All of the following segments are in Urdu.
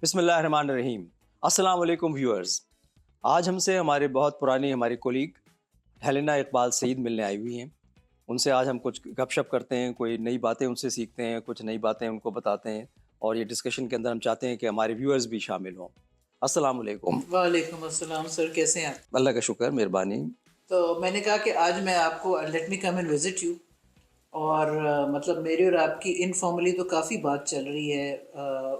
بسم اللہ الرحمن الرحیم. السلام علیکم ویورز. آج ہم سے ہمارے بہت پرانی ہماری کولیگ ہیلینا اقبال سعید ملنے آئی ہوئی ہیں. ان سے آج ہم کچھ گپ شپ کرتے ہیں, کوئی نئی باتیں ان سے سیکھتے ہیں, کچھ نئی باتیں ان کو بتاتے ہیں, اور یہ ڈسکشن کے اندر ہم چاہتے ہیں کہ ہمارے ویورز بھی شامل ہوں. السلام علیکم. وعلیکم السلام سر, کیسے ہیں آپ؟ اللہ کا شکر, مہربانی. تو میں نے کہا کہ آج میں آپ کو late me come and visit you, اور مطلب میرے اور آپ کی انفارملی تو کافی بات چل رہی ہے,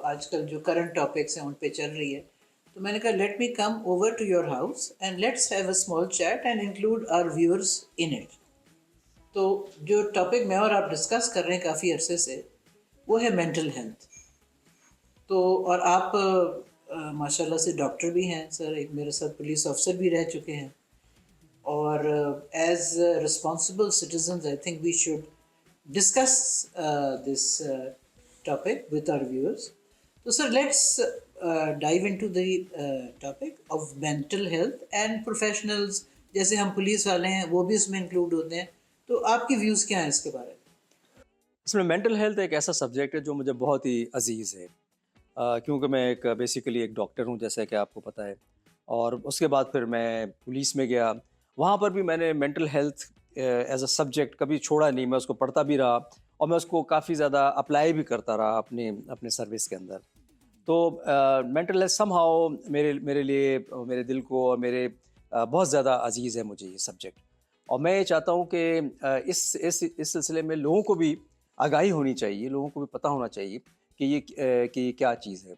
آج کل جو کرنٹ ٹاپکس ہیں ان پہ چل رہی ہے. تو میں نے کہا let me come over to your house and let's have a small chat and include our viewers in it. تو جو ٹاپک میں اور آپ ڈسکس کر رہے ہیں کافی عرصے سے, وہ ہے مینٹل ہیلتھ. تو اور آپ ماشاء اللہ سے ڈاکٹر بھی ہیں سر, ایک میرے ساتھ پولیس آفیسر بھی رہ چکے ہیں, اور as responsible citizens I think we should discuss this topic with our viewers. So sir, let's dive into the topic of mental health and professionals. جیسے ہم پولیس والے ہیں وہ بھی اس میں انکلوڈ ہوتے ہیں, تو آپ کی ویوز کیا ہیں اس کے بارے میں؟ اس میں مینٹل ہیلتھ ایک ایسا سبجیکٹ ہے جو مجھے بہت ہی عزیز ہے, کیونکہ میں بیسیکلی ایک ڈاکٹر ہوں, جیسا کہ آپ کو پتہ ہے. اور اس کے بعد پھر میں پولیس میں گیا, وہاں پر بھی میں نے mental health as a subject کبھی چھوڑا نہیں. میں اس کو پڑھتا بھی رہا اور میں اس کو کافی زیادہ اپلائی بھی کرتا رہا اپنے سروس کے اندر. تو مینٹل ہیلتھ سم ہاؤ میرے لیے, میرے دل کو, اور میرے بہت زیادہ عزیز ہے مجھے یہ سبجیکٹ. اور میں یہ چاہتا ہوں کہ اس سلسلے میں لوگوں کو بھی آگاہی ہونی چاہیے, لوگوں کو بھی پتہ ہونا چاہیے کہ یہ کیا چیز ہے.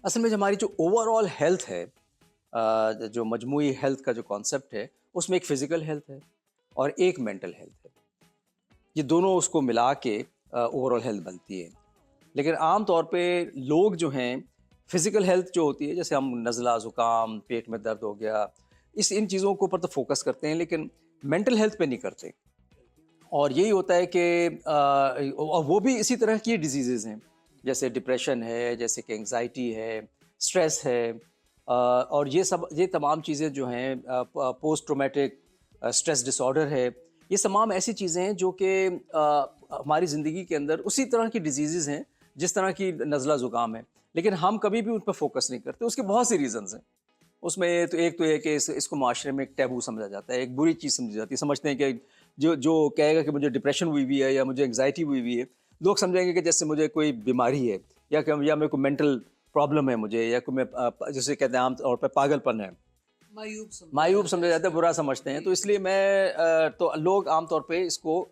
اصل میں ہماری جو اوور آل ہیلتھ ہے, جو مجموعی ہیلتھ کا جو کانسیپٹ ہے, اس میں ایک فزیکل ہیلتھ ہے اور ایک مینٹل ہیلتھ ہے. یہ دونوں اس کو ملا کے اوور آل ہیلتھ بنتی ہے. لیکن عام طور پہ لوگ جو ہیں فزیکل ہیلتھ جو ہوتی ہے, جیسے ہم نزلہ, زکام, پیٹ میں درد ہو گیا, ان چیزوں کے اوپر تو فوکس کرتے ہیں, لیکن مینٹل ہیلتھ پہ نہیں کرتے. اور یہی ہوتا ہے کہ اور وہ بھی اسی طرح کی ڈیزیزز ہیں, جیسے ڈپریشن ہے, جیسے کہ انگزائٹی ہے, اسٹریس ہے, اور یہ تمام چیزیں جو ہیں, post traumatic stress dis order ہے, یہ تمام ایسی چیزیں ہیں جو کہ ہماری زندگی کے اندر اسی طرح کی ڈیزیزز ہیں جس طرح کی نزلہ زکام ہے, لیکن ہم کبھی بھی ان پہ فوکس نہیں کرتے. اس کے بہت سی ریزنز ہیں. اس میں ایک تو یہ کہ اس کو معاشرے میں ایک ٹیبو سمجھا جاتا ہے, ایک بری چیز سمجھی جاتی ہے. سمجھتے ہیں کہ جو کہے گا کہ مجھے ڈپریشن ہوئی ہے یا مجھے انگزائٹی ہوئی ہے, لوگ سمجھیں گے کہ جیسے مجھے کوئی بیماری ہے, یا میرے کو مینٹل پرابلم ہے مجھے, یا کوئی میں جسے کہتے ہیں عام طور پہ پاگل پن ہے, معیوب سمجھا جاتا ہے, برا سمجھتے ہیں. تو اس لیے تو لوگ عام طور پہ اس کو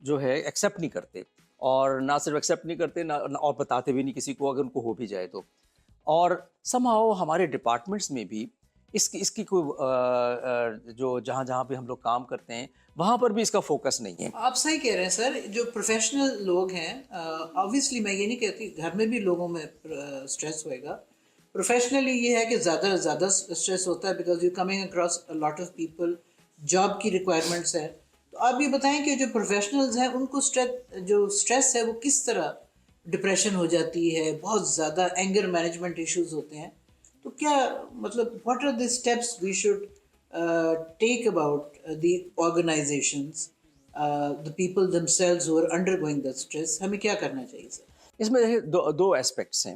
جو ہے ایکسیپٹ نہیں کرتے, اور نہ صرف ایکسیپٹ نہیں کرتے, اور بتاتے بھی نہیں کسی کو اگر ان کو ہو بھی جائے تو. اور سم ہاؤ ہمارے ڈپارٹمنٹس میں بھی اس کی کوئی جو جہاں پہ ہم لوگ کام کرتے ہیں وہاں پر بھی اس کا فوکس نہیں ہے. آپ صحیح کہہ رہے ہیں سر. جو پروفیشنل لوگ ہیں, آبویسلی میں یہ نہیں کہتی گھر میں بھی لوگوں میں اسٹریس ہوئے گا, پروفیشنلی یہ ہے کہ زیادہ اسٹریس ہوتا ہے, because you coming across lot of people, job کی ریکوائرمنٹس ہے. تو آپ یہ بتائیں کہ جو پروفیشنلز ہیں ان کو جو اسٹریس ہے وہ کس طرح ڈپریشن ہو جاتی ہے, بہت زیادہ اینگر مینجمنٹ ایشوز ہوتے ہیں. تو کیا مطلب what are the steps we should take about the organizations, the people themselves who are undergoing that stress, ہمیں کیا کرنا چاہیے سر؟ اس میں دیکھیں دو ایسپیکٹس ہیں.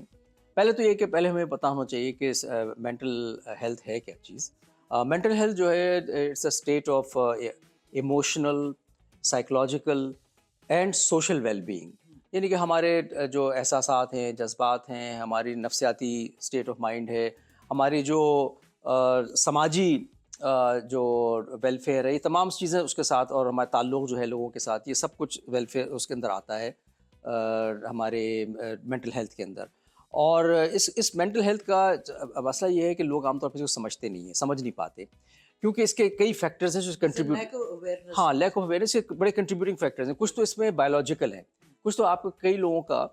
پہلے تو یہ کہ پہلے ہمیں پتہ ہونا چاہیے کہ مینٹل ہیلتھ ہے کیا چیز. مینٹل ہیلتھ جو ہے it's a state of emotional, psychological and social well being. یعنی کہ ہمارے جو احساسات ہیں, جذبات ہیں, ہماری نفسیاتی اسٹیٹ آف مائنڈ ہے, ہماری جو سماجی جو ویلفیئر ہے, یہ تمام چیزیں اس کے ساتھ, اور ہمارا تعلق جو ہے لوگوں کے ساتھ, یہ سب کچھ ویلفیئر اس کے اندر آتا ہے ہمارے مینٹل ہیلتھ کے اندر. اور اس مینٹل ہیلتھ کا مسئلہ یہ ہے کہ لوگ عام طور پہ اس کو سمجھتے نہیں ہیں, سمجھ نہیں پاتے, کیونکہ اس کے کئی فیکٹرز ہیں جو کنٹریبیوٹ, لیک آف اویئرنیس کے بڑے کنٹریبیوٹنگ فیکٹرز ہیں. کچھ تو اس میں بایولوجیکل ہیں, کچھ تو آپ کو کئی لوگوں کا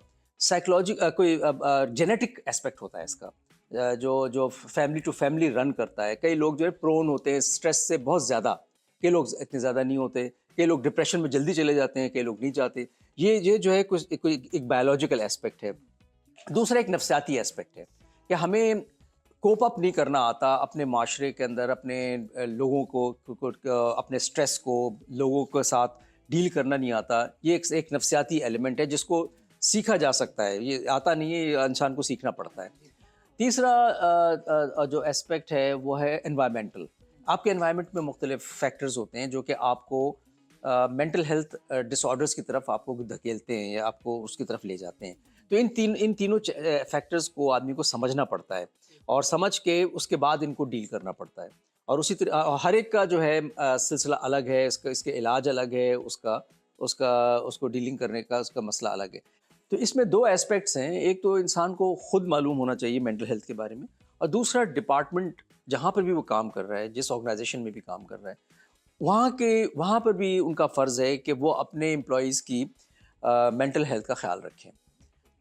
کوئی جینیٹک اسپیکٹ ہوتا ہے اس کا, جو فیملی ٹو فیملی رن کرتا ہے. کئی لوگ جو ہے پرون ہوتے ہیں اسٹریس سے بہت زیادہ, کئی لوگ اتنے زیادہ نہیں ہوتے, کئی لوگ ڈپریشن میں جلدی چلے جاتے ہیں, کئی لوگ نہیں جاتے. یہ جو ہے کوئی ایک بایولوجیکل اسپیکٹ ہے. دوسرا ایک نفسیاتی اسپیکٹ ہے کہ ہمیں کوپ اپ نہیں کرنا آتا اپنے معاشرے کے اندر, اپنے لوگوں کو, اپنے اسٹریس کو لوگوں کے ساتھ ڈیل کرنا نہیں آتا. یہ ایک نفسیاتی ایلیمنٹ ہے جس کو سیکھا جا سکتا ہے، یہ آتا نہیں ہے، یہ انسان کو سیکھنا پڑتا ہے۔ تیسرا جو اسپیکٹ ہے وہ ہے انوائرمنٹل۔ آپ کے انوائرمنٹ میں مختلف فیکٹرز ہوتے ہیں جو کہ آپ کو مینٹل ہیلتھ ڈس آرڈرس کی طرف آپ کو دھکیلتے ہیں یا آپ کو اس کی طرف لے جاتے ہیں۔ تو ان تینوں فیکٹرز کو آدمی کو سمجھنا پڑتا ہے، اور سمجھ کے اس کے بعد ان کو ڈیل کرنا پڑتا ہے، اور اسی طرح ہر ایک کا جو ہے سلسلہ الگ ہے، اس کے علاج الگ ہے، اس کو ڈیلنگ کرنے کا اس کا مسئلہ الگ ہے۔ تو اس میں دو ایسپیکٹس ہیں، ایک تو انسان کو خود معلوم ہونا چاہیے مینٹل ہیلتھ کے بارے میں، اور دوسرا ڈپارٹمنٹ جہاں پر بھی وہ کام کر رہا ہے، جس آرگنائزیشن میں بھی کام کر رہا ہے، وہاں پر بھی ان کا فرض ہے کہ وہ اپنے امپلائیز کی مینٹل ہیلتھ کا خیال رکھیں۔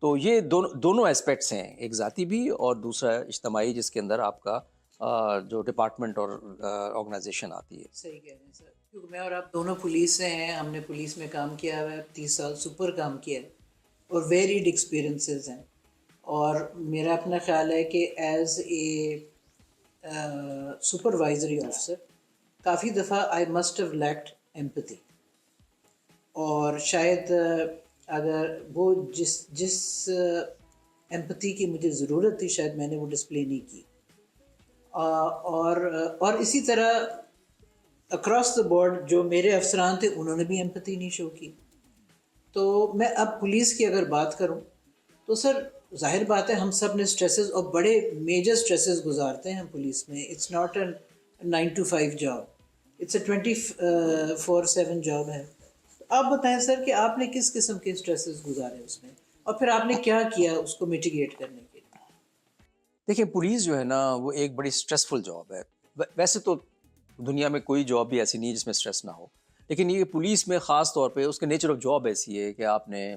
تو یہ دونوں اسپیکٹس ہیں، ایک ذاتی بھی اور دوسرا اجتماعی، جس کے اندر آپ کا جو ڈپارٹمنٹ اور آرگنائزیشن آتی ہے۔ صحیح کہہ رہے ہیں سر، کیونکہ میں اور آپ دونوں پولیس سے ہیں، ہم نے پولیس میں کام کیا ہوا ہے، 30 سال سپر کام کیا ہے، اور ویریڈ ایکسپیرئنسز ہیں، اور میرا اپنا خیال ہے کہ ایز اے سپروائزری آفیسر کافی دفعہ آئی مسٹ ہیو لیکڈ ایمپتھی، اور شاید اگر وہ جس ایمپتھی کی مجھے ضرورت تھی شاید میں نے وہ ڈسپلے نہیں کی، اور اسی طرح اکراس دا بورڈ جو میرے افسران تھے انہوں نے بھی ایمپتھی نہیں شو کی۔ تو میں اب پولیس کی اگر بات کروں تو سر ظاہر بات ہے ہم سب نے سٹریسز اور بڑے میجر سٹریسز گزارتے ہیں ہم پولیس میں، it's not a 9 to 5 job, it's a 24/7 job ہے۔ آپ بتائیں سر کہ آپ نے کس قسم کے سٹریسز گزارے اس میں، اور پھر آپ نے کیا کیا اس کو میٹیگیٹ کرنے کے لیے؟ دیکھیں، پولیس جو ہے نا وہ ایک بڑی اسٹریسفل جاب ہے۔ ویسے تو دنیا میں کوئی جاب بھی ایسی نہیں ہے جس میں اسٹریس نہ ہو، لیکن یہ پولیس میں خاص طور پہ اس کے نیچر آف جاب ایسی ہے کہ آپ نے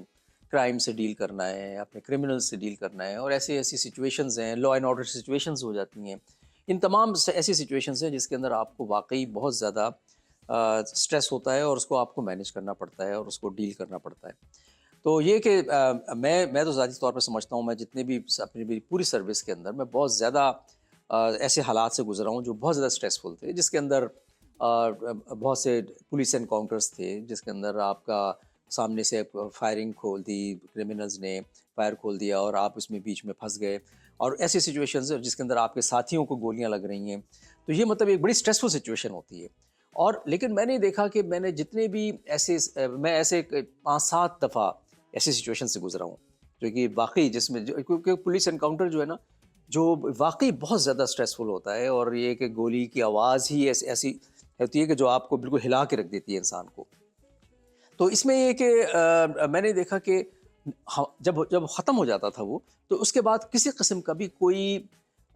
کرائم سے ڈیل کرنا ہے، اپنے کرمنل سے ڈیل کرنا ہے، اور ایسی سچویشنز ہیں، لا اینڈ آرڈر سچویشنز ہو جاتی ہیں۔ ان تمام ایسی سچویشنز ہیں جس کے اندر آپ کو واقعی بہت زیادہ اسٹریس ہوتا ہے، اور اس کو آپ کو مینیج کرنا پڑتا ہے اور اس کو ڈیل کرنا پڑتا ہے۔ تو یہ کہ میں تو ذاتی طور پہ سمجھتا ہوں، میں جتنے بھی اپنی پوری سروس کے اندر میں بہت زیادہ ایسے حالات سے گزرا ہوں جو بہت زیادہ اسٹریسفل تھے، جس کے اندر بہت سے پولیس انکاؤنٹرز تھے، جس کے اندر آپ کا سامنے سے فائرنگ کھول دی، کرمنلز نے فائر کھول دیا اور آپ اس میں بیچ میں پھنس گئے، اور ایسی سچویشنز جس کے اندر آپ کے ساتھیوں کو گولیاں لگ رہی ہیں۔ تو یہ مطلب ایک بڑی اسٹریسفل سچویشن ہوتی ہے۔ اور لیکن میں نے دیکھا کہ میں نے جتنے بھی ایسے 5-7 دفعہ ایسی سچویشن سے گزرا ہوں جو کہ واقعی جس میں کیونکہ پولیس انکاؤنٹر جو ہے نا جو واقعی بہت زیادہ اسٹریسفل ہوتا ہے، اور یہ کہ گولی کی آواز ہی ایسی ہوتی ہے کہ جو آپ کو بالکل ہلا کے رکھ دیتی ہے انسان کو۔ تو اس میں یہ کہ میں نے دیکھا کہ جب ختم ہو جاتا تھا وہ، تو اس کے بعد کسی قسم کا بھی کوئی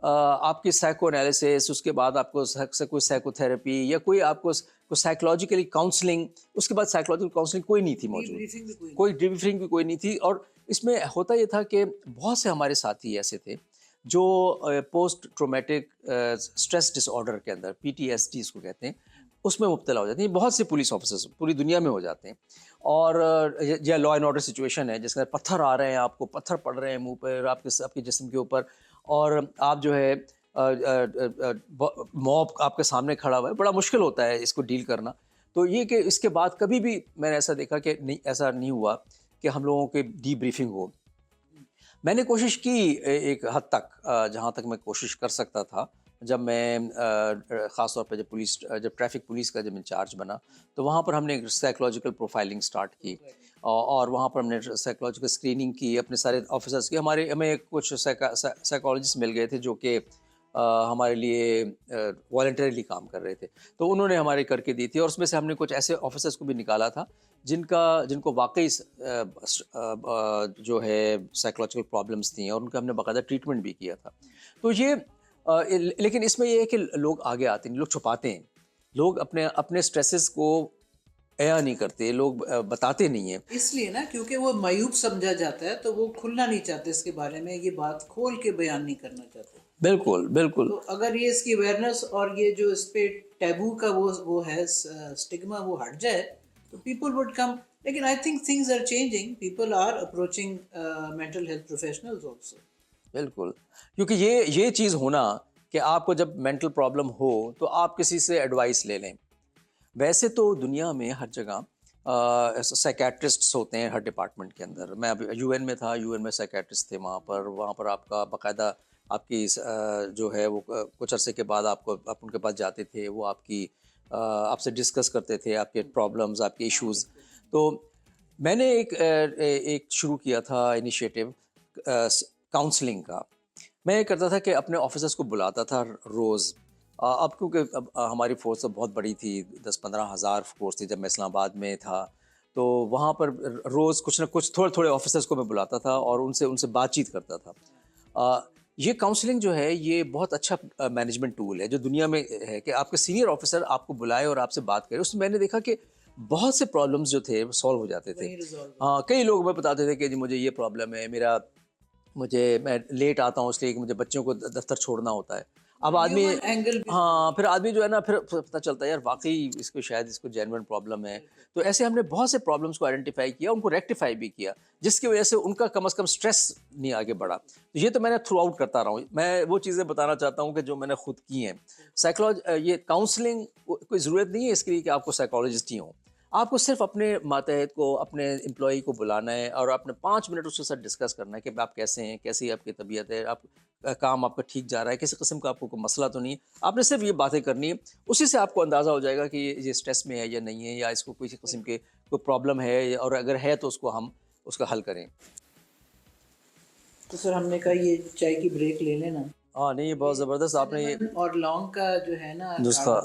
آپ کی سائیکو انالیسس، اس کے بعد آپ کو کوئی سائیکو تھراپی یا کوئی آپ کو سائیکولوجیکلی کاؤنسلنگ، اس کے بعد سائیکولوجیکل کاؤنسلنگ کوئی نہیں تھی ڈی موجود، بریفنگ بھی کوئی کوئی نہیں؟ ڈیبریفنگ بھی کوئی نہیں تھی۔ اور اس میں ہوتا یہ تھا کہ بہت سے ہمارے ساتھی ایسے تھے جو post traumatic stress dis order کے اندر PTSD اس کو کہتے ہیں، اس میں مبتلا ہو جاتے ہیں۔ بہت سے پولیس آفیسرز پوری دنیا میں ہو جاتے ہیں، اور یا لا اینڈ آرڈر سچویشن ہے جس کے اندر پتھر آ رہے ہیں، آپ کو پتھر پڑ رہے ہیں منہ پر، آپ کے جسم کے اوپر، اور آپ جو ہے موب آپ کے سامنے کھڑا ہوا ہے، بڑا مشکل ہوتا ہے اس کو ڈیل کرنا۔ تو یہ کہ اس کے بعد کبھی بھی میں نے ایسا دیکھا کہ ایسا نہیں ہوا کہ ہم لوگوں کے ڈی بریفنگ ہو۔ میں نے کوشش کی ایک حد تک، جہاں تک میں کوشش کر سکتا تھا، جب میں خاص طور پہ جب ٹریفک پولیس کا جب انچارج بنا، تو وہاں پر ہم نے سائیکولوجیکل پروفائلنگ سٹارٹ کی، اور وہاں پر ہم نے سائیکولوجیکل اسکریننگ کی اپنے سارے آفیسرس کی۔ ہمیں کچھ سائیکالوجسٹ مل گئے تھے جو کہ ہمارے لیے والنٹریلی کام کر رہے تھے، تو انہوں نے ہمارے کر کے دی تھی، اور اس میں سے ہم نے کچھ ایسے آفیسرس کو بھی نکالا تھا جن کو واقعی جو ہے سائیکولوجیکل پرابلمس تھیں، اور ان کا ہم نے باقاعدہ ٹریٹمنٹ بھی کیا تھا۔ تو یہ لیکن اس میں یہ ہے کہ لوگ آگے آتے ہیں، لوگ چھپاتے ہیں، لوگ اپنے سٹریسز کو عیا نہیں کرتے، لوگ بتاتے نہیں ہیں۔ اس لیے نا کیونکہ وہ معیوب سمجھا جاتا ہے تو وہ کھلنا نہیں چاہتے اس کے بارے میں، یہ بات کھول کے بیان نہیں کرنا چاہتے۔ بالکل بالکل تو اگر یہ اس کی اویئرنیس اور یہ جو اس پہ ٹیبو کا وہ ہے سٹگما وہ ہٹ جائے تو پیپل وڈ کم۔ لیکن I think things are changing, people are approaching mental health professionals also. بالکل، کیونکہ یہ چیز ہونا کہ آپ کو جب مینٹل پرابلم ہو تو آپ کسی سے ایڈوائس لے لیں۔ ویسے تو دنیا میں ہر جگہ سائیکیٹرسٹس ہوتے ہیں ہر ڈپارٹمنٹ کے اندر. میں ابھی یو این میں تھا, یو این میں سائیکیٹرسٹ تھے وہاں پر آپ کا باقاعدہ آپ کی جو ہے وہ کچھ عرصے کے بعد آپ ان کے پاس جاتے تھے, وہ آپ سے ڈسکس کرتے تھے آپ کے پرابلمز, آپ کے ایشوز. تو میں نے ایک شروع کیا تھا انیشیٹو کاؤنسلنگ کا. میں یہ کرتا تھا کہ اپنے آفیسرس کو بلاتا تھا روز. اب کیونکہ اب ہماری فورس تو بہت بڑی تھی, 10-15 ہزار فورس تھی جب میں اسلام آباد میں تھا, تو وہاں پر روز کچھ نہ کچھ تھوڑے آفیسرس کو میں بلاتا تھا اور ان سے بات چیت کرتا تھا. یہ کاؤنسلنگ جو ہے یہ بہت اچھا مینجمنٹ ٹول ہے جو دنیا میں ہے کہ آپ کے سینئر آفیسر آپ کو بلائے اور آپ سے بات کرے. اس میں نے دیکھا کہ بہت سے پرابلمس جو تھے وہ سالو ہو جاتے تھے. ہاں, کئی لوگ میں بتاتے تھے کہ جی مجھے یہ پرابلم ہے, میں لیٹ آتا ہوں اس لیے کہ مجھے بچوں کو دفتر چھوڑنا ہوتا ہے. اب آدمی, ہاں, پھر آدمی جو ہے نا پھر پتہ چلتا ہے یار واقعی اس کو جینوئن پرابلم ہے. تو ایسے ہم نے بہت سے پرابلمس کو آئیڈینٹیفائی کیا, ان کو ریکٹیفائی بھی کیا, جس کی وجہ سے ان کا کم از کم سٹریس نہیں آگے بڑھا. تو یہ تو میں نے تھرو آؤٹ کرتا رہا ہوں. میں وہ چیزیں بتانا چاہتا ہوں کہ جو میں نے خود کی ہیں. یہ کاؤنسلنگ کوئی ضرورت نہیں ہے اس کے لیے کہ آپ کو سائیکالوجسٹ ہی ہوں. آپ کو صرف اپنے ماتحت کو, اپنے امپلائی کو بلانا ہے اور اپنے 5 منٹ اس کے ساتھ ڈسکس کرنا ہے کہ آپ کیسے ہیں, کیسی آپ کی طبیعت ہے, کام آپ کا ٹھیک جا رہا ہے, کسی قسم کا آپ کو کوئی مسئلہ تو نہیں ہے. آپ نے صرف یہ باتیں کرنی ہے, اسی سے آپ کو اندازہ ہو جائے گا کہ یہ اسٹریس میں ہے یا نہیں ہے, یا اس کو کسی قسم کے کوئی پرابلم ہے, اور اگر ہے تو ہم اس کا حل کریں. تو سر ہم نے کہا یہ چائے کی بریک لے لینا. ہاں نہیں, یہ بہت زبردست آپ نے یہ اور لونگ کا جو ہے نا نسخہ,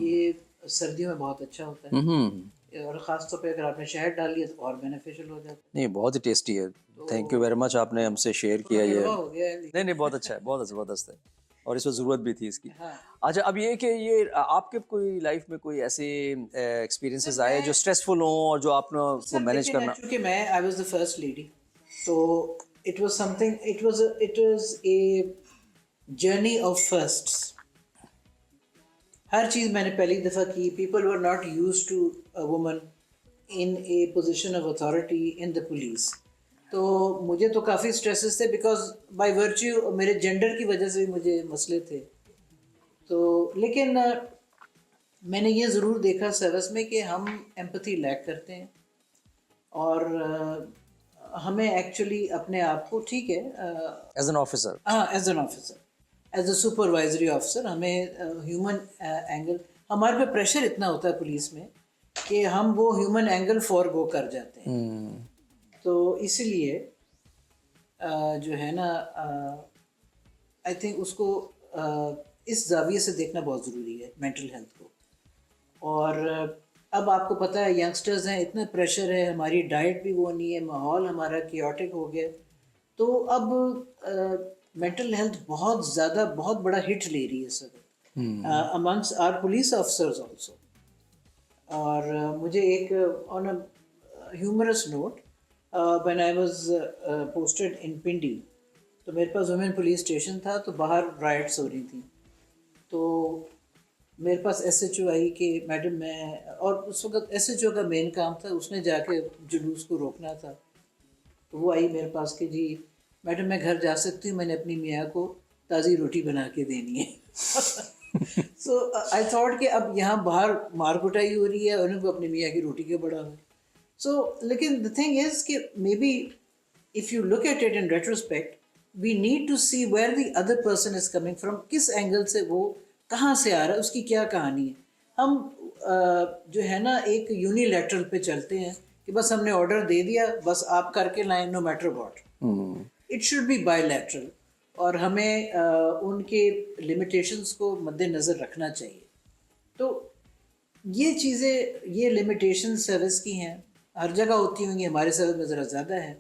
یہ سردیوں میں بہت اچھا ہوتا ہے, اور خاص طور پہ اگر آپ نے شہد ڈال لیا تو اور بینیفیشل ہو جاتا ہے. نہیں, بہت ہی ٹیسٹی ہے. تھینک یو ویری مچ, آپ نے ہم سے شیئر کیا یہ. ہو گیا ہے نہیں, بہت اچھا ہے, بہت زبردست ہے, اور اس میں ضرورت بھی تھی اس کی. اچھا, اب یہ کہ یہ آپ کے کوئی لائف میں کوئی ایسے ایکسپیرینسز آئے جو اسٹریسفل ہوں اور جو آپ نے اس کو مینیج کرنا. چونکہ میں I was the first lady, تو it was something, it was a journey of firsts. ہر چیز میں نے پہلی دفعہ کی. People were not used to a woman in a position of authority in the police. تو مجھے تو کافی اسٹریسز تھے, بیکاز بائی ورچیو میرے جینڈر کی وجہ سے بھی مجھے مسئلے تھے. تو لیکن میں نے یہ ضرور دیکھا سروس میں کہ ہم ایمپتھی لیک کرتے ہیں, اور ہمیں ایکچولی اپنے آپ کو, ٹھیک ہے as an officer, as an officer, as a supervisory officer, ہمیں ہیومن اینگل, ہمارے پہ پریشر اتنا ہوتا ہے پولیس میں کہ ہم وہ ہیومن اینگل فور گو کر جاتے ہیں. تو اسی لیے جو ہے نا آئی تھنک اس کو اس زاویے سے دیکھنا بہت ضروری ہے مینٹل ہیلتھ کو. اور اب آپ کو پتہ ہے ینگسٹرز ہیں, اتنا پریشر ہے, ہماری ڈائٹ بھی وہ نہیں ہے, ماحول ہمارا کیوٹک ہو گیا. تو اب مینٹل ہیلتھ بہت زیادہ, بہت بڑا ہٹ لے رہی ہے sir amongst are police officers also. اور مجھے ایک on a humorous note, when I was posted in Pindi, تو میرے پاس وومن پولیس اسٹیشن تھا, تو باہر رائٹس ہو رہی تھیں. تو میرے پاس ایس ایچ او آئی کہ میڈم میں, اور اس وقت ایس ایچ او کا مین کام تھا, اس نے جا کے جلوس کو روکنا تھا. تو وہ آئی میرے پاس کہ جی میڈم میں گھر جا سکتی ہوں, میں نے اپنی میاں کو تازی روٹی بنا کے دینی ہے. سو آئی تھاٹ کہ اب یہاں باہر مار کٹائی ہو رہی ہے, اور ان کو اپنی میاں کی روٹی کے بڑا ہے. So, لیکن the thing is کہ maybe if you look at it in retrospect, we need to see where the other person is coming from, کس اینگل سے وہ کہاں سے آ رہا ہے, اس کی کیا کہانی ہے. ہم جو ہے نا ایک یونیلیٹرل پہ چلتے ہیں کہ بس ہم نے آرڈر دے دیا, بس آپ کر کے لائیں, no matter what. It should be bilateral, اور ہمیں ان کے لمیٹیشنس کو مد نظر رکھنا چاہیے. تو یہ چیزیں, یہ لمیٹیشن سروس کی ہیں, ہر جگہ ہوتی ہوں گی, ہمارے سروس میں ذرا زیادہ ہے.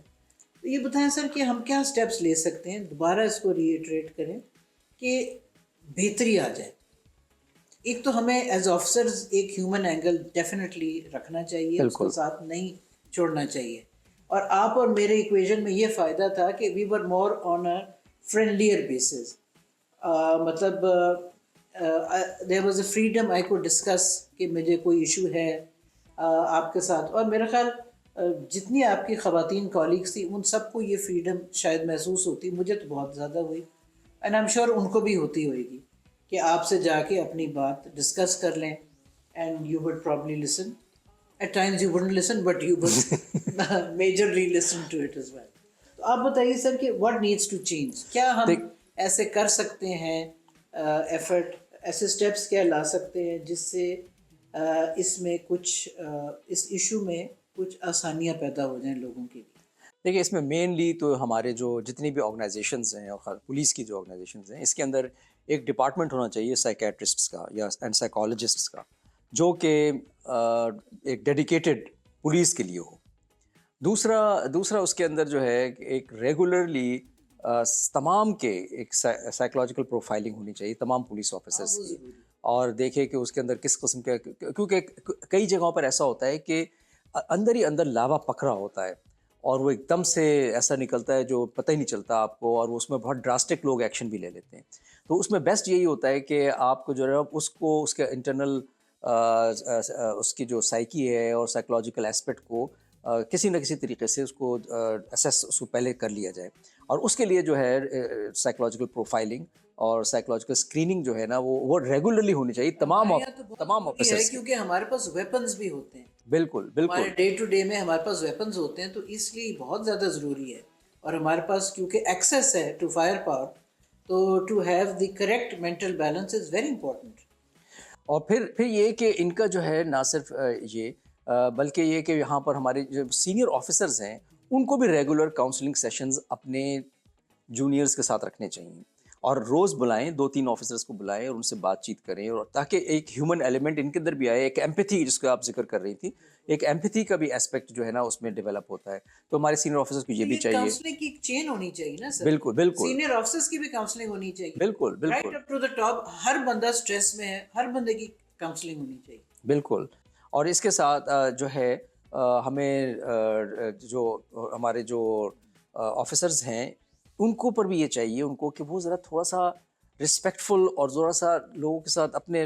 تو یہ بتائیں سر کہ ہم کیا سٹیپس لے سکتے ہیں, دوبارہ اس کو ریٹریٹ کریں کہ بہتری آ جائے. ایک تو ہمیں ایز آفیسرز ایک ہیومن اینگل ڈیفینیٹلی رکھنا چاہیے, اس کو ساتھ نہیں چھوڑنا چاہیے. اور آپ اور میرے ایکویژن میں یہ فائدہ تھا کہ وی ور مور آن اے فرینڈلیئر بیسز. مطلب دیر واز اے فریڈم آئی کو ڈسکس کہ مجھے کوئی ایشو ہے آپ کے ساتھ. اور میرا خیال جتنی آپ کی خواتین کالیگس تھیں ان سب کو یہ فریڈم شاید محسوس ہوتی, مجھے تو بہت زیادہ ہوئی, اینڈ آئی ایم شیور ان کو بھی ہوتی ہوئے گی, کہ آپ سے جا کے اپنی بات ڈسکس کر لیں, and you would probably listen. At times you wouldn't listen, but you would majorly listen to it as well. تو آپ بتائیے سر کہ what needs to change؟ کیا ہم ایسے کر سکتے ہیں ایفرٹ، ایسے اسٹیپس کیا لا سکتے ہیں جس سے اس میں کچھ اس ایشو میں کچھ آسانیاں پیدا ہو جائیں لوگوں کے لیے؟ دیکھیے اس میں مینلی تو ہمارے جو جتنی بھی آرگنائزیشنز ہیں اور پولیس کی جو آرگنائزیشنز ہیں اس کے اندر ایک ڈپارٹمنٹ ہونا چاہیے سائیکیٹرسٹس کا یا اینڈ سائیکالوجسٹس کا، جو کہ ایک ڈیڈیکیٹڈ پولیس کے لیے ہو۔ دوسرا اس کے اندر جو ہے ایک ریگولرلی تمام کے ایک سائیکولوجیکل پروفائلنگ ہونی چاہیے تمام پولیس آفیسرس کی، اور دیکھے کہ اس کے اندر کس قسم کے، کیونکہ کئی جگہوں پر ایسا ہوتا ہے کہ اندر ہی اندر لاوا پکڑا ہوتا ہے اور وہ ایک دم سے ایسا نکلتا ہے جو پتہ ہی نہیں چلتا آپ کو، اور اس میں بہت ڈراسٹک لوگ ایکشن بھی لے لیتے ہیں۔ تو اس میں بیسٹ یہی ہوتا ہے کہ آپ کو جو ہے اس کے انٹرنل اس کی جو سائیکی ہے اور سائیکولوجیکل اسپیکٹ کو کسی نہ کسی طریقے سے اس کو اسیس اس کو پہلے کر لیا جائے، اور اس کے لیے جو ہے سائیکولوجیکل پروفائلنگ اور سائیکولوجیکل اسکریننگ جو ہے نا وہ ریگولرلی ہونی چاہیے تمام آفیسرس کی۔ کیونکہ ہمارے پاس ویپنز بھی ہوتے ہیں، بالکل ہمارے ڈے ٹو ڈے میں ہمارے پاس ویپنز ہوتے ہیں، تو اس لیے بہت زیادہ ضروری ہے، اور ہمارے پاس کیونکہ ایکسیس ہے ٹو فائر پاور، تو to have the correct mental balance is very important. اور پھر یہ کہ ان کا جو ہے نہ صرف یہ بلکہ یہ کہ یہاں پر ہمارے جو سینئر آفیسرز ہیں ان کو بھی ریگولر کاؤنسلنگ سیشنز اپنے جونیئرز کے ساتھ رکھنے چاہیے، اور روز بلائیں، 2-3 آفیسرز کو بلائیں اور ان سے بات چیت کریں، اور تاکہ ایک ہیومن ایلیمنٹ ان کے اندر بھی آئے، ایک ایمپیتھی جس کو آپ ذکر کر رہی تھی، ایک ایمپیتھی کا بھی اسپیکٹ جو ہے نا اس میں ڈیولپ ہوتا ہے۔ تو ہمارے سینئر آفیسرز کو یہ بھی چاہیے، کاؤنسلنگ کی ایک چین ہونی چاہیے نا سر، بالکل بالکل سینئر آفیسرز کی بھی کاؤنسلنگ ہونی چاہیے، بالکل رائٹ بالکل اپ ٹو دا ٹاپ، ہر بندہ سٹریس میں ہے، ہر بندے کی کاؤنسلنگ ہونی چاہیے۔ بالکل۔ اور اس کے ساتھ جو ہے ہمیں جو ہمارے جو آفیسرز ہیں ان کو پر بھی یہ چاہیے ان کو کہ وہ ذرا تھوڑا سا رسپیکٹفل اور ذرا سا لوگوں کے ساتھ، اپنے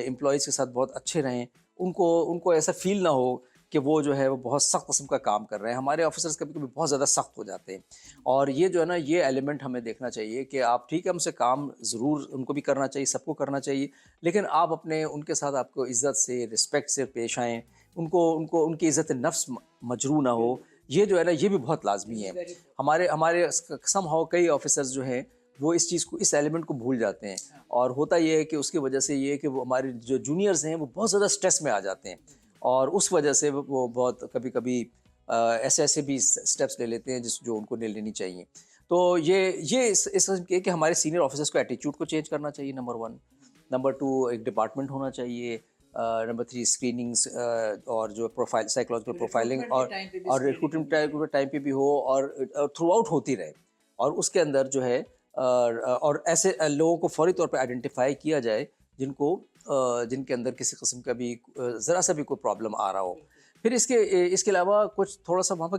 امپلائیز کے ساتھ بہت اچھے رہیں، ان کو ایسا فیل نہ ہو کہ وہ جو ہے وہ بہت سخت قسم کا کام کر رہے ہیں۔ ہمارے آفیسرز کبھی کبھی بہت زیادہ سخت ہو جاتے ہیں، اور یہ جو ہے نا یہ ایلیمنٹ ہمیں دیکھنا چاہیے کہ آپ ٹھیک ہے ہم سے کام ضرور ان کو بھی کرنا چاہیے، سب کو کرنا چاہیے، لیکن آپ اپنے ان کے ساتھ آپ کو عزت سے، رسپیکٹ سے پیش آئیں، ان کی عزت نفس مجروح نہ ہو، یہ جو ہے نا یہ بھی بہت لازمی ہے۔ ہمارے سم ہاؤ کئی آفیسرز جو ہیں وہ اس چیز کو، اس ایلیمنٹ کو بھول جاتے ہیں، اور ہوتا یہ ہے کہ اس کی وجہ سے یہ ہے کہ وہ ہمارے جو جونیئرز ہیں وہ بہت زیادہ سٹریس میں آ جاتے ہیں، اور اس وجہ سے وہ بہت کبھی ایسے بھی سٹیپس لے لیتے ہیں جو ان کو نہیں لینی چاہیے۔ تو یہ اس قسم کے کہ ہمارے سینئر آفیسرز کو ایٹیچیوڈ کو چینج کرنا چاہیے، نمبر 1۔ نمبر 2 ایک ڈپارٹمنٹ ہونا چاہیے، نمبر 3 اسکریننگس اور جو پروفائل، سائیکولوجیکل پروفائلنگ اور ریکروٹمنٹ ٹائم پہ بھی ہو، اور تھرو آؤٹ ہوتی رہے، اور اس کے اندر جو ہے اور ایسے لوگوں کو فوری طور پہ آئیڈینٹیفائی کیا جائے جن کے اندر کسی قسم کا بھی ذرا سا بھی کوئی پرابلم آ رہا ہو۔ پھر اس کے علاوہ کچھ تھوڑا سا وہاں پہ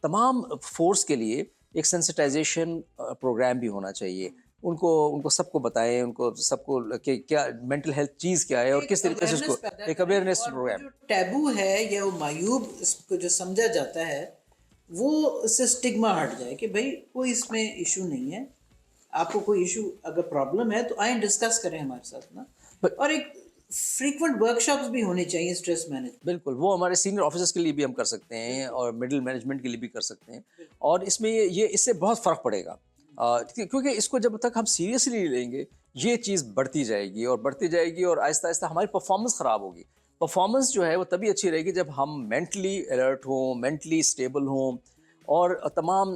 تمام فورس کے لیے ایک سینسٹائزیشن پروگرام بھی ہونا چاہیے، ان کو سب کو بتائیں، ان کو سب کو کہ کیا مینٹل ہیلتھ چیز کیا ہے اور کس طریقے سے اس کو ایک اویئرنیس پروگرام۔ جو ٹیبو ہے یا وہ معیوب اس کو جو سمجھا جاتا ہے وہ اس سے اسٹگما ہٹ جائے کہ بھائی کوئی اس میں ایشو نہیں ہے، آپ کو کوئی ایشو اگر پرابلم ہے تو آئیں ڈسکس کریں ہمارے ساتھ نا، اور ایک فریکوینٹ ورک شاپس بھی ہونی چاہیے اسٹریس مینجمنٹ۔ بالکل، وہ ہمارے سینئر آفیسرز کے لیے بھی ہم کر سکتے ہیں اور مڈل مینجمنٹ کے لیے بھی کر سکتے ہیں، اور اس میں یہ اس سے بہت فرق پڑے گا، کیونکہ اس کو جب تک ہم سیریسلی لیں گے یہ چیز بڑھتی جائے گی اور آہستہ آہستہ ہماری پرفارمنس خراب ہوگی۔ پرفارمنس جو ہے وہ تبھی اچھی رہے گی جب ہم مینٹلی الرٹ ہوں، مینٹلی اسٹیبل ہوں، اور تمام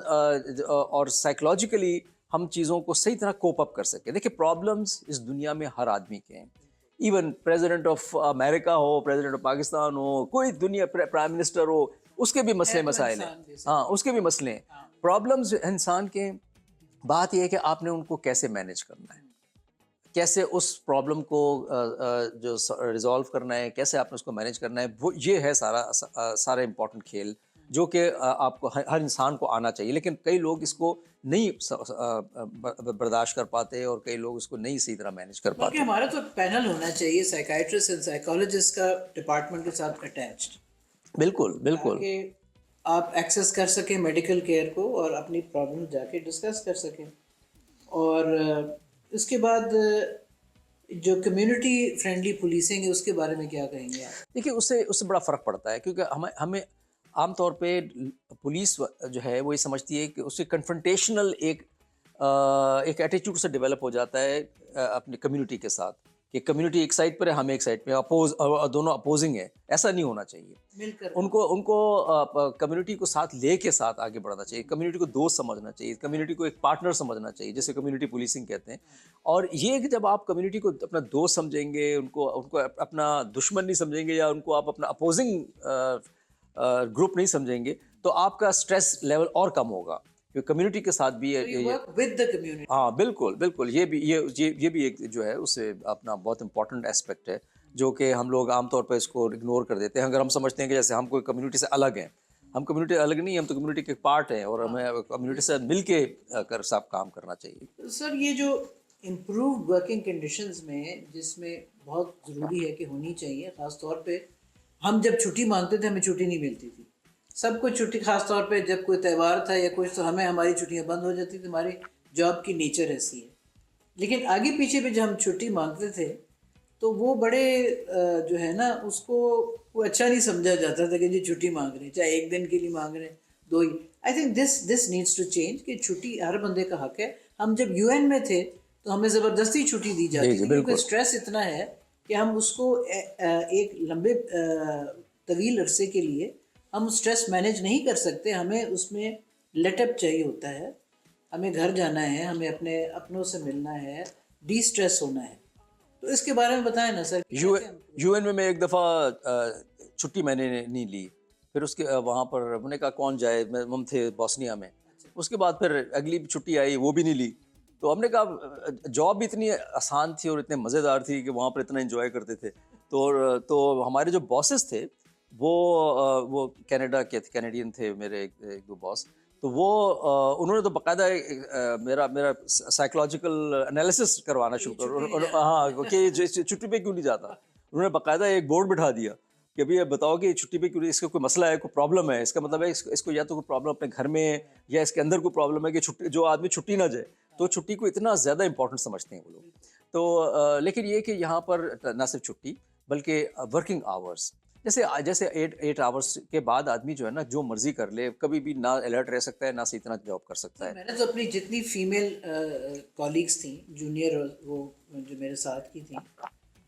اور سائیکولوجیکلی ہم چیزوں کو صحیح طرح کوپ اپ کر سکیں۔ دیکھیں پرابلمس اس دنیا میں ہر آدمی کے ہیں، ایون پریزیڈنٹ آف امریکہ ہو، پریزیڈنٹ آف پاکستان ہو، کوئی دنیا پرائم منسٹر ہو، اس کے بھی مسئلے مسائل ہیں، ہاں اس کے بھی مسئلے ہیں، پرابلمز انسان کے۔ بات یہ ہے کہ آپ نے ان کو کیسے مینیج کرنا ہے، کیسے اس پرابلم کو جو ریزالو کرنا ہے، کیسے آپ نے اس کو مینیج کرنا ہے، وہ یہ ہے سارا امپورٹنٹ کھیل جو کہ آپ کو ہر انسان کو آنا چاہیے، لیکن کئی لوگ اس کو نہیں برداشت کر پاتے اور کئی لوگ اس کو نہیں صحیح طرح مینیج کر پاتے۔ بلکہ ہمارا تو پینل ہونا چاہیے سائیکائٹرسٹ اینڈ سائیکالوجسٹ کا ڈپارٹمنٹ کے ساتھ اٹیچڈ، بالکل بالکل، کہ آپ ایکسیس کر سکیں میڈیکل کیئر کو اور اپنی پرابلم جا کے ڈسکس کر سکیں، اور اس کے بعد جو کمیونٹی فرینڈلی پولیسنگ ہے اس کے بارے میں کیا کہیں گے آپ؟ دیکھیے اس سے بڑا فرق پڑتا ہے، کیونکہ ہمیں عام طور پہ پولیس جو ہے وہ یہ سمجھتی ہے کہ اس سے کنفرنٹیشنل ایک ایٹیٹیوڈ سے ڈیولپ ہو جاتا ہے اپنی کمیونٹی کے ساتھ، کہ کمیونٹی ایک سائڈ پر ہے، ہم ایک سائڈ پہ، دونوں اپوزنگ ہے. ایسا نہیں ہونا چاہیے. مل کر ان کو کمیونٹی کو ساتھ لے کے ساتھ آگے بڑھنا چاہیے، کمیونٹی کو دوست سمجھنا چاہیے، کمیونٹی کو ایک پارٹنر سمجھنا چاہیے، جسے کمیونٹی پولیسنگ کہتے ہیں. اور یہ کہ جب آپ کمیونٹی کو اپنا دوست سمجھیں گے، ان کو اپنا دشمن نہیں سمجھیں گے، یا ان کو آپ اپنا اپوزنگ گروپ نہیں سمجھیں گے، تو آپ کا سٹریس لیول اور کم ہوگا. کیونکہ کمیونٹی کے ساتھ بھی ود دا کمیونٹی. ہاں بالکل بالکل، یہ بھی ایک جو ہے اس سے اپنا بہت امپورٹنٹ اسپیکٹ ہے، جو کہ ہم لوگ عام طور پہ اس کو اگنور کر دیتے ہیں. اگر ہم سمجھتے ہیں کہ جیسے ہم کوئی کمیونٹی سے الگ ہیں، ہم کمیونٹی الگ نہیں، ہم تو کمیونٹی کے پارٹ ہیں، اور ہمیں کمیونٹی سے مل کے سب کام کرنا چاہیے. سر یہ جو امپرووڈ ورکنگ کنڈیشنز میں جس میں بہت ضروری ہے کہ ہونی چاہیے، خاص طور پہ ہم جب چھٹی مانگتے تھے ہمیں چھٹی نہیں ملتی تھی. سب کو چھٹی، خاص طور پہ جب کوئی تہوار تھا یا کچھ تو ہماری چھٹیاں بند ہو جاتی تھی. ہماری جاب کی نیچر ایسی ہے. لیکن آگے پیچھے پہ جب ہم چھٹی مانگتے تھے تو وہ بڑے جو ہے نا اس کو وہ اچھا نہیں سمجھا جاتا تھا کہ جی چھٹی مانگ رہے ہیں، چاہے ایک دن کے لیے مانگ رہے ہیں، دو ہی. I think this needs to change کہ چھٹی ہر بندے کا حق ہے. ہم جب یو این میں تھے تو ہمیں زبردستی چھٹی دی جاتی تھی کیونکہ اسٹریس اتنا ہے کہ ہم اس کو ایک لمبے طویل عرصے کے لیے ہم اسٹریس مینیج نہیں کر سکتے. ہمیں اس میں لیٹ اپ چاہیے ہوتا ہے، ہمیں گھر جانا ہے، ہمیں اپنے اپنوں سے ملنا ہے، ڈی اسٹریس ہونا ہے. تو اس کے بارے میں بتائیں نا سر. یو این میں ایک دفعہ چھٹی میں نے نہیں لی. پھر اس کے وہاں پر میں نے کہا کون جائے، ہم تھے بوسنیا میں. اس کے بعد پھر اگلی چھٹی آئی، وہ بھی نہیں لی. تو ہم نے کہا جاب بھی اتنی آسان تھی اور اتنے مزیدار تھی کہ وہاں پر اتنا انجوائے کرتے تھے. تو ہمارے جو باسز تھے وہ کینیڈا کے تھے، کینیڈین تھے میرے ایک دو باس. تو وہ انہوں نے تو باقاعدہ میرا سائیکولوجیکل انالیسس کروانا شروع کر. ہاں کہ چھٹی پہ کیوں نہیں جاتا. انہوں نے باقاعدہ ایک بورڈ بٹھا دیا کہ ابھی یہ بتاؤ کہ چھٹی پہ کیوں نہیں، اس کا کوئی مسئلہ ہے، کوئی پرابلم ہے. اس کا مطلب ہے اس کو یا تو کوئی پرابلم اپنے گھر میں ہے، یا اس کے اندر کوئی پرابلم ہے کہ جو آدمی چھٹی نہ جائے. تو چھٹی کو اتنا زیادہ امپورٹنٹ سمجھتے ہیں وہ لوگ. تو لیکن یہ کہ یہاں پر نہ صرف چھٹی بلکہ ورکنگ آورس، جیسے 8 آورس کے بعد آدمی جو ہے نا جو مرضی کر لے، کبھی بھی نہ الرٹ رہ سکتا ہے، نہ صحیح طرح جاب کر سکتا ہے. میں نے تو اپنی جتنی فیمیل کالیگس تھیں جونیئر، وہ جو میرے ساتھ کی تھیں،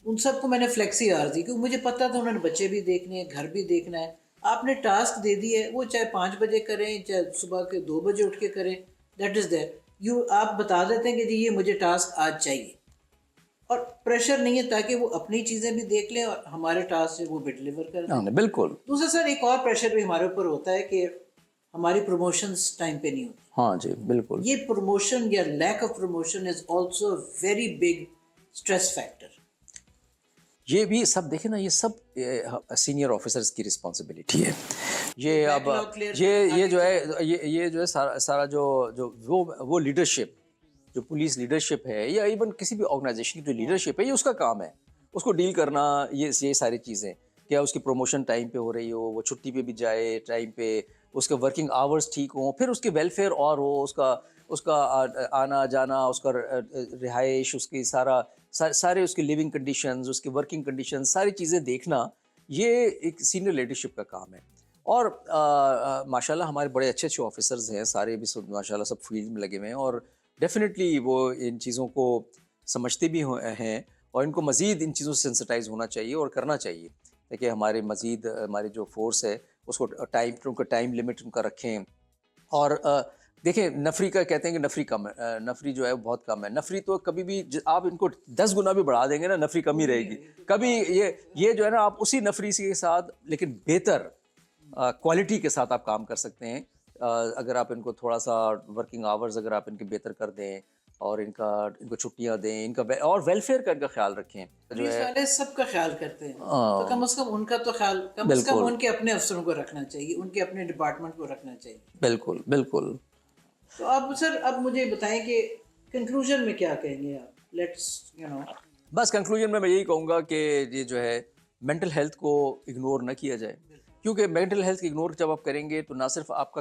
ان سب کو میں نے فلیکسی آورز دی کیونکہ مجھے پتہ تھا انہوں نے بچے بھی دیکھنے ہیں، گھر بھی دیکھنا ہے. آپ نے ٹاسک دے دی ہے، وہ چاہے 5 بجے کریں، چاہے صبح کے 2 بجے اٹھ کے کریں، دیٹ از دیئر. آپ بتا دیتے ہیں کہ جی یہ مجھے ٹاسک آج چاہیے، اور پریشر نہیں ہے تاکہ وہ اپنی چیزیں بھی دیکھ لیں اور ہمارے ٹاسک وہ بھی ڈلیور کر دیں. بالکل. دوسرا سر ایک اور پریشر بھی ہمارے اوپر ہوتا ہے کہ ہماری پروموشنز ٹائم پہ نہیں ہوتی. ہاں جی بالکل. یہ پروموشن یا lack of promotion is also very big stress factor. یہ بھی سب دیکھیں نا، یہ سب سینئر آفیسرز کی رسپانسبلٹی ہے. یہ اب یہ جو ہے سارا جو وہ لیڈرشپ، جو پولیس لیڈرشپ ہے، یا ایون کسی بھی آرگنائزیشن کی جو لیڈرشپ ہے، یہ اس کا کام ہے، اس کو ڈیل کرنا. یہ ساری چیزیں، کیا اس کی پروموشن ٹائم پہ ہو رہی ہو، وہ چھٹی پہ بھی جائے ٹائم پہ، اس کے ورکنگ آورز ٹھیک ہوں، پھر اس کے ویلفیئر اور ہو، اس کا آنا جانا، اس کا رہائش، اس کی سارے اس کی لیونگ کنڈیشنز، اس کی ورکنگ کنڈیشنز، ساری چیزیں دیکھنا، یہ ایک سینئر لیڈرشپ کا کام ہے. اور ماشاء اللہ ہمارے بڑے اچھے آفیسرز ہیں، سارے بھی ماشاء اللہ سب فیلڈ میں لگے ہوئے ہیں، اور ڈیفینیٹلی وہ ان چیزوں کو سمجھتے بھی ہیں، اور ان کو مزید ان چیزوں سے سینسٹائز ہونا چاہیے اور کرنا چاہیے، تاکہ ہماری جو فورس ہے اس کو ان کا ٹائم لمٹ ان کا رکھیں. اور دیکھیں نفری کا کہتے ہیں کہ نفری کم ہے، نفری جو ہے بہت کم ہے. نفری تو کبھی بھی آپ ان کو 10 گنا بھی بڑھا دیں گے نا، نفری کم ہی رہے گی. کبھی یہ جو ہے نا، آپ اسی نفری کے ساتھ لیکن بہتر کوالٹی کے ساتھ آپ کام کر سکتے ہیں، اگر آپ ان کو تھوڑا سا ورکنگ آورز اگر آپ ان کے بہتر کر دیں، اور ان کو چھٹیاں دیں، ان کا اور ویلفیئر کا ان کا خیال رکھیں. پولیس والے سب کا خیال کرتے ہیں، تو کم از کم ان کا تو خیال، کم از کم ان کے اپنے افسروں کو رکھنا چاہیے، ان کے اپنے ڈپارٹمنٹ کو رکھنا چاہیے. بالکل بالکل. تو اب سر اب مجھے بتائیں کہ کنکلوژن میں کیا کہیں گے آپ؟ لیٹس بس کنکلوژن میں یہی کہوں گا کہ یہ جو ہے مینٹل ہیلتھ کو اگنور نہ کیا جائے، کیونکہ مینٹل ہیلتھ اگنور جب آپ کریں گے تو نہ صرف آپ کا